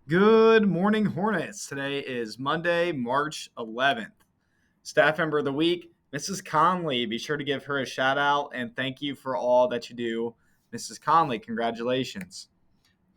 Good morning, Hornets. Today is Monday, March 11th. Staff member of the week, Mrs. Conley. Be sure to give her a shout out and thank you for all that you do, Mrs. Conley. Congratulations.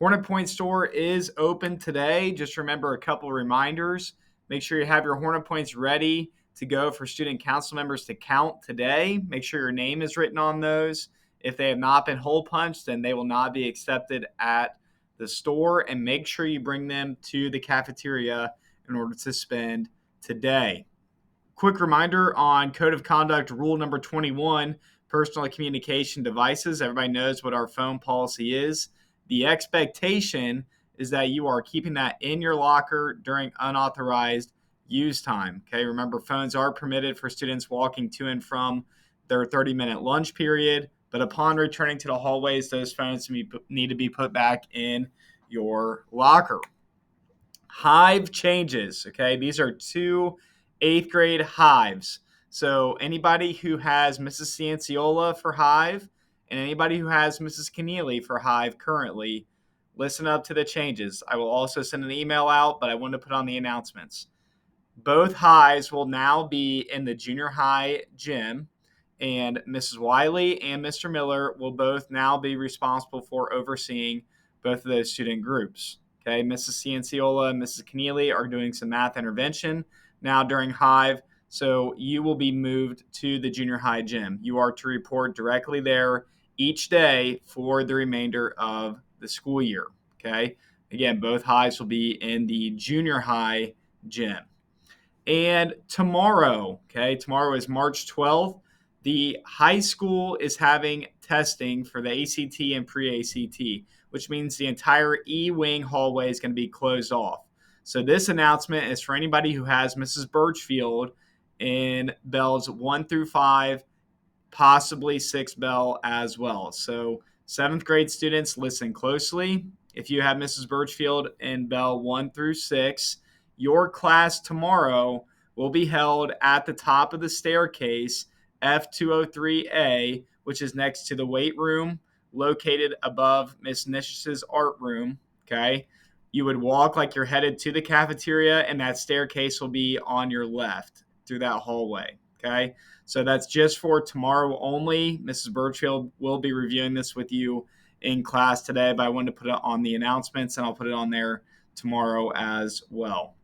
Hornet Point store is open today. Just remember a couple reminders. Make sure you have your Hornet Points ready to go for student council members to count today. Make sure your name is written on those. If they have not been hole punched, then they will not be accepted at the store. And make sure you bring them to the cafeteria in order to spend today. Quick reminder on Code of Conduct Rule number 21, personal communication devices. Everybody knows what our phone policy is. The expectation is that you are keeping that in your locker during unauthorized use time. Okay, remember phones are permitted for students walking to and from their 30-minute lunch period, but upon returning to the hallways, those phones need to be put back in your locker. Hive changes. Okay, these are two eighth grade hives. So anybody who has Mrs. Cianciola for Hive and anybody who has Mrs. Keneally for Hive currently, listen up to the changes. I will also send an email out, but I want to put on the announcements. Both hives will now be in the junior high gym, and Mrs. Wiley and Mr. Miller will both now be responsible for overseeing both of those student groups. Okay, Mrs. Cianciola and Mrs. Keneally are doing some math intervention now during Hive, so you will be moved to the junior high gym. You are to report directly there each day for the remainder of the school year. Okay, again, both highs will be in the junior high gym. And tomorrow is March 12th. The high school is having testing for the ACT and pre ACT, which means the entire E Wing hallway is going to be closed off. So, this announcement is for anybody who has Mrs. Birchfield in bells 1 through 5, possibly 6 bell as well. So, seventh grade students, listen closely. If you have Mrs. Birchfield in bell 1 through 6, your class tomorrow will be held at the top of the staircase, F203A, which is next to the weight room located above Miss Nish's art room. Okay. You would walk like you're headed to the cafeteria, and that staircase will be on your left through that hallway. Okay. So that's just for tomorrow only. Mrs. Birchfield will be reviewing this with you in class today, but I wanted to put it on the announcements, and I'll put it on there tomorrow as well.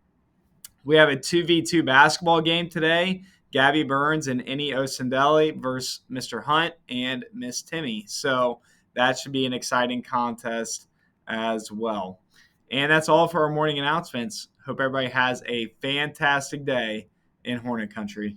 We have a 2v2 basketball game today. Gabby Burns and Innie Osendelli versus Mr. Hunt and Miss Timmy. So that should be an exciting contest as well. And that's all for our morning announcements. Hope everybody has a fantastic day in Hornet Country.